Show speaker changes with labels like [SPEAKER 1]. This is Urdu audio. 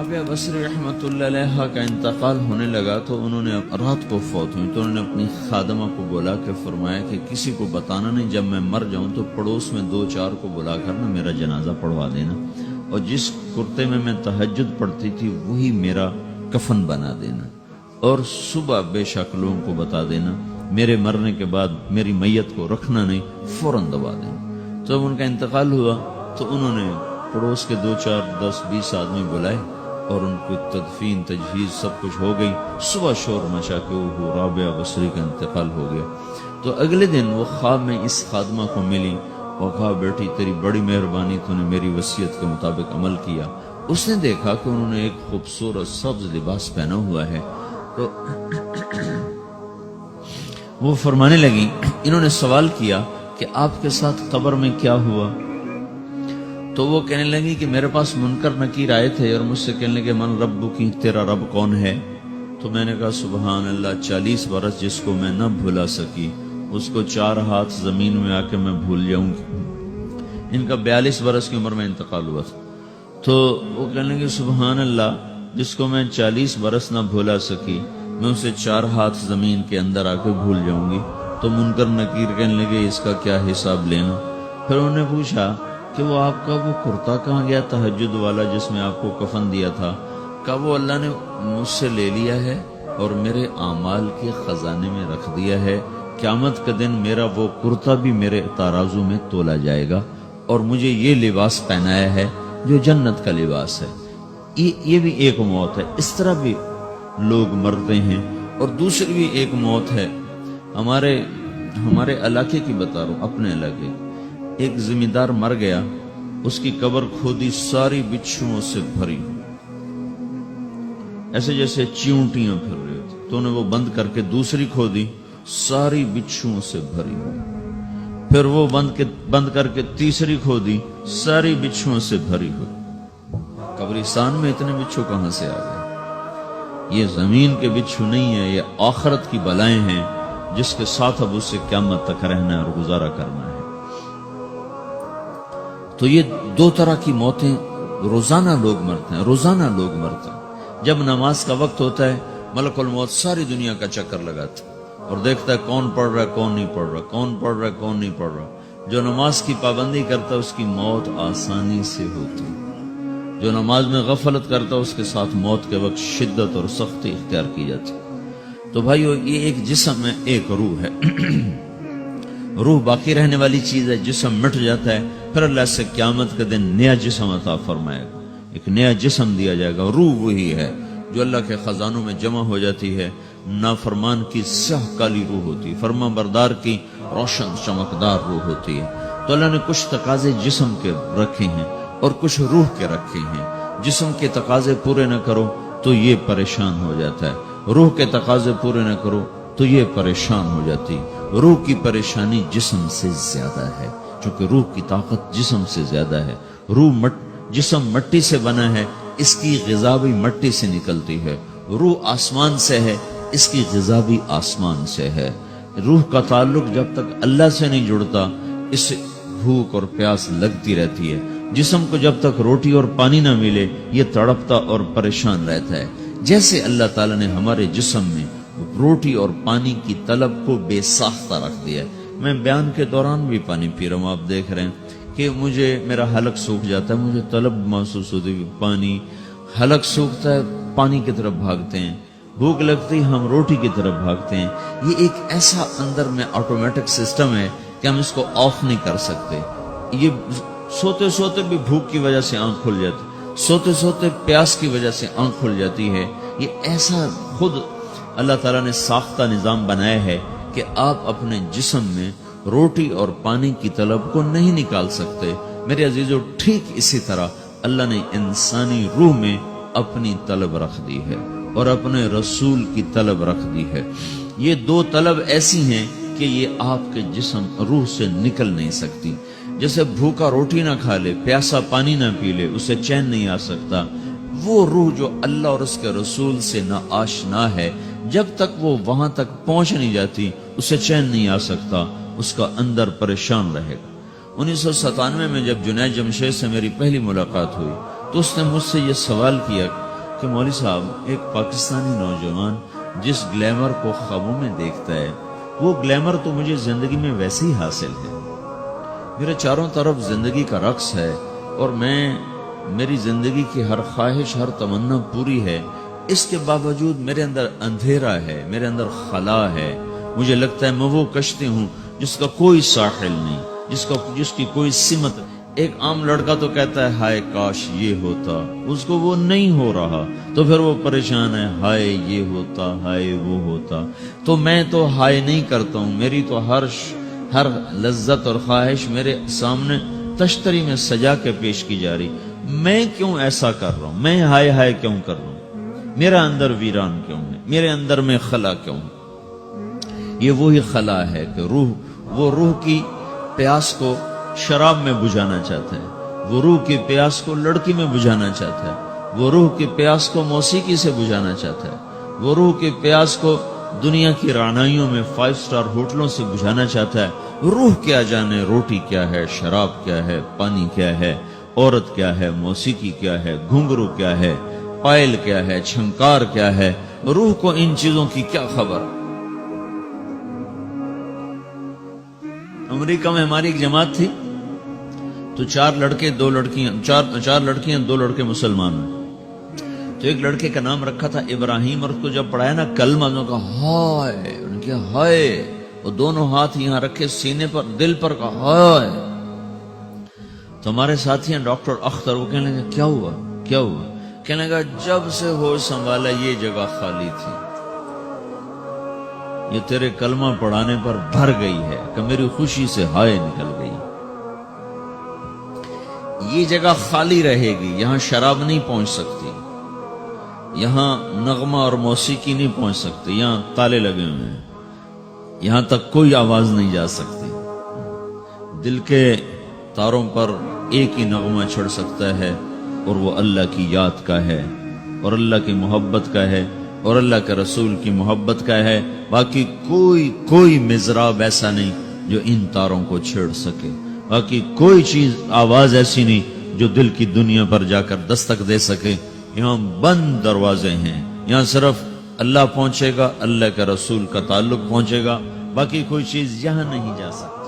[SPEAKER 1] رابعہ بصری رحمۃ اللہ علیہ کا انتقال ہونے لگا تو انہوں نے رات کو فوت ہوئی تو انہوں نے اپنی خادمہ کو بلا کے فرمایا کہ کسی کو بتانا نہیں، جب میں مر جاؤں تو پڑوس میں 2-4 کو بلا کر نا میرا جنازہ پڑھوا دینا، اور جس کرتے میں تہجد پڑھتی تھی وہی میرا کفن بنا دینا، اور صبح بے شک لوگوں کو بتا دینا، میرے مرنے کے بعد میری میت کو رکھنا نہیں، فوراً دبا دینا۔ جب ان کا انتقال ہوا تو انہوں نے پڑوس کے 2-4-10-20 آدمی بلائے اور ان کو تدفین تجہیز سب کچھ ہو گئی۔ صبح شور مچا کہ وہ رابعہ بصری کا انتقال ہو گیا۔ تو اگلے دن وہ خواب میں اس خادمہ کو ملی اور کہا بیٹی تیری بڑی مہربانی، تو نے میری وصیت کے مطابق عمل کیا۔ اس نے دیکھا کہ انہوں نے ایک خوبصورت سبز لباس پہنا ہوا ہے، تو وہ فرمانے لگی، انہوں نے سوال کیا کہ آپ کے ساتھ قبر میں کیا ہوا؟ تو وہ کہنے لگی کہ میرے پاس منکر نکیر آئے تھے اور مجھ سے کہنے لگے من رب کی، تیرا رب کون ہے؟ تو میں نے کہا سبحان اللہ، 40 برس جس کو میں نہ بھلا سکی اس کو 4 ہاتھ زمین میں آ کے میں بھول جاؤں گی۔ ان کا 42 برس کی عمر میں انتقال ہوا تھا۔ تو وہ کہنے لگے سبحان اللہ، جس کو میں 40 برس نہ بھولا سکی میں اسے 4 ہاتھ زمین کے اندر آ کے بھول جاؤں گی۔ تو منکر نکیر کہنے لگے اس کا کیا حساب لینا؟ پھر انہوں نے پوچھا کہ وہ آپ کا وہ کرتا کہاں گیا تہجد والا جس میں آپ کو کفن دیا تھا؟ کہا وہ اللہ نے مجھ سے لے لیا ہے اور میرے اعمال کے خزانے میں رکھ دیا ہے، قیامت کے دن میرا وہ کرتا بھی میرے ترازو میں تولا جائے گا، اور مجھے یہ لباس پہنایا ہے جو جنت کا لباس ہے۔ یہ بھی ایک موت ہے، اس طرح بھی لوگ مرتے ہیں۔ اور دوسری بھی ایک موت ہے، ہمارے علاقے کی بتا رہا ہوں، اپنے علاقے کی۔ ایک زمیندار مر گیا، اس کی قبر کھودی ساری بچھوؤں سے بھری، ایسے جیسے چیونٹیاں پھر رہی ہوتی، تو انہیں وہ بند کر کے دوسری کھودی، ساری بچھوؤں سے بھری ہوئی، پھر وہ بند کر کے تیسری کھودی، ساری بچھوؤں سے بھری ہوئی۔ قبرستان میں اتنے بچھو کہاں سے آ گئے؟ یہ زمین کے بچھو نہیں ہے، یہ آخرت کی بلائیں ہیں جس کے ساتھ اب اسے قیامت تک رہنا ہے اور گزارا کرنا ہے۔ تو یہ 2 طرح کی موتیں روزانہ لوگ مرتے ہیں، روزانہ لوگ مرتے ہیں۔ جب نماز کا وقت ہوتا ہے ملک الموت ساری دنیا کا چکر لگاتا ہے اور دیکھتا ہے کون پڑھ رہا ہے کون نہیں پڑھ رہا، کون پڑھ رہا ہے کون نہیں پڑھ رہا۔ جو نماز کی پابندی کرتا ہے اس کی موت آسانی سے ہوتی ہے، جو نماز میں غفلت کرتا ہے اس کے ساتھ موت کے وقت شدت اور سختی اختیار کی جاتی ہے۔ تو بھائیو، یہ ایک جسم ہے، ایک روح ہے۔ روح باقی رہنے والی چیز ہے، جسم مٹ جاتا ہے، پھر اللہ سے قیامت کے دن نیا جسم عطا فرمائے گا، ایک نیا جسم دیا جائے گا۔ روح وہی ہے جو اللہ کے خزانوں میں جمع ہو جاتی ہے۔ نافرمان کی سیاہ کالی روح ہوتی ہے، فرما بردار کی روشن چمکدار روح ہوتی ہے۔ تو اللہ نے کچھ تقاضے جسم کے رکھے ہیں اور کچھ روح کے رکھے ہیں۔ جسم کے تقاضے پورے نہ کرو تو یہ پریشان ہو جاتا ہے، روح کے تقاضے پورے نہ کرو تو یہ پریشان ہو جاتی۔ روح کی پریشانی جسم سے زیادہ ہے، چونکہ روح کی طاقت جسم سے زیادہ ہے۔ جسم مٹی سے بنا ہے، اس کی غذا بھی مٹی سے نکلتی ہے۔ روح آسمان سے ہے، اس کی غذا بھی آسمان سے ہے۔ روح کا تعلق جب تک اللہ سے نہیں جڑتا اس سے بھوک اور پیاس لگتی رہتی ہے۔ جسم کو جب تک روٹی اور پانی نہ ملے یہ تڑپتا اور پریشان رہتا ہے۔ جیسے اللہ تعالیٰ نے ہمارے جسم میں روٹی اور پانی کی طلب کو بے ساختہ رکھ دیا ہے۔ میں بیان کے دوران بھی پانی پی رہا ہوں، آپ دیکھ رہے ہیں کہ میرا حلق سوکھ جاتا ہے، مجھے طلب محسوس ہوتی ہے پانی، حلق سوکھتا ہے پانی کی طرف بھاگتے ہیں، بھوک لگتی ہم روٹی کی طرف بھاگتے ہیں۔ یہ ایک ایسا اندر میں آٹومیٹک سسٹم ہے کہ ہم اس کو آف نہیں کر سکتے۔ یہ سوتے سوتے بھی بھوک کی وجہ سے آنکھ کھل جاتی، سوتے سوتے پیاس کی وجہ سے آنکھ کھل جاتی ہے۔ یہ ایسا خود اللہ تعالیٰ نے ساختہ نظام بنایا ہے کہ آپ اپنے جسم میں روٹی اور پانی کی طلب کو نہیں نکال سکتے۔ میرے عزیزو، ٹھیک اسی طرح اللہ نے انسانی روح میں اپنی طلب رکھ دی ہے اور اپنے رسول کی طلب رکھ دی ہے۔ یہ 2 طلب ایسی ہیں کہ یہ آپ کے جسم روح سے نکل نہیں سکتی۔ جیسے بھوکا روٹی نہ کھا لے، پیاسا پانی نہ پی لے، اسے چین نہیں آ سکتا۔ وہ روح جو اللہ اور اس کے رسول سے نہ آشنا ہے، جب تک وہ وہاں تک پہنچ نہیں جاتی اسے چین نہیں آ سکتا، اس کا اندر پریشان رہے گا۔ 1997 میں جب جنید جمشید سے میری پہلی ملاقات ہوئی تو اس نے مجھ سے یہ سوال کیا کہ مولوی صاحب ایک پاکستانی نوجوان جس گلیمر کو خوابوں میں دیکھتا ہے وہ گلیمر تو مجھے زندگی میں ویسے ہی حاصل ہے. میرے چاروں طرف زندگی کا رقص ہے اور میری زندگی کی ہر خواہش ہر تمنا پوری ہے. اس کے باوجود میرے اندر اندھیرا ہے, میرے اندر خلا ہے. مجھے لگتا ہے میں وہ کشتی ہوں جس کا کوئی ساحل نہیں, جس کی کوئی سمت. ایک عام لڑکا تو کہتا ہے ہائے کاش یہ ہوتا, اس کو وہ نہیں ہو رہا تو پھر وہ پریشان ہے, ہائے یہ ہوتا, ہائے وہ ہوتا. تو میں تو ہائے نہیں کرتا ہوں, میری تو ہر لذت اور خواہش میرے سامنے تشتری میں سجا کے پیش کی جا رہی. میں کیوں ایسا کر رہا ہوں, میں ہائے ہائے کیوں کر رہا ہوں, میرا اندر ویران کیوں ہے, میرے اندر میں خلا کیوں ہے. یہ وہی خلا ہے کہ وہ روح کی پیاس کو شراب میں بجھانا چاہتا ہے, وہ روح کی پیاس کو لڑکی میں بجھانا چاہتا ہے, وہ روح کی پیاس کو موسیقی سے بجھانا چاہتا ہے, وہ روح کی پیاس کو دنیا کی رعنائیوں میں 5 اسٹار ہوٹلوں سے بجھانا چاہتا ہے. روح کیا جانے روٹی کیا ہے, شراب کیا ہے, پانی کیا ہے, عورت کیا ہے, موسیقی کیا ہے, گھنگرو کیا ہے, پائل کیا ہے, چھنکار کیا ہے. روح کو ان چیزوں کی کیا خبر. امریکہ میں ہماری ایک جماعت تھی تو 4 لڑکے 2 لڑکیاں, 4 لڑکیاں 2 لڑکے مسلمان ہیں. تو ایک لڑکے کا نام رکھا تھا ابراہیم, اور اس کو جب پڑھایا نا کلمہ انہوں نے کہا ہائے, انہوں نے کہا ہائے, وہ دونوں ہاتھ یہاں رکھے سینے پر, دل پر, کہا ہائے. تو ہمارے ساتھی ہیں ڈاکٹر اختر, وہ کہنے لگا کیا ہوا کیا ہوا. کہنے لگا جب سے ہوش سنبھالا یہ جگہ خالی تھی, یہ تیرے کلمہ پڑھانے پر بھر گئی ہے کہ میری خوشی سے ہائے نکل گئی. یہ جگہ خالی رہے گی, یہاں شراب نہیں پہنچ سکتی, یہاں نغمہ اور موسیقی نہیں پہنچ سکتی, یہاں تالے لگے ہوئے ہیں, یہاں تک کوئی آواز نہیں جا سکتی. دل کے تاروں پر ایک ہی نغمہ چڑھ سکتا ہے اور وہ اللہ کی یاد کا ہے, اور اللہ کی محبت کا ہے, اور اللہ کے رسول کی محبت کا ہے. باقی کوئی مزراب ایسا نہیں جو ان تاروں کو چھیڑ سکے. باقی کوئی چیز آواز ایسی نہیں جو دل کی دنیا پر جا کر دستک دے سکے. یہاں بند دروازے ہیں, یہاں صرف اللہ پہنچے گا, اللہ کے رسول کا تعلق پہنچے گا, باقی کوئی چیز یہاں نہیں جا سکتی.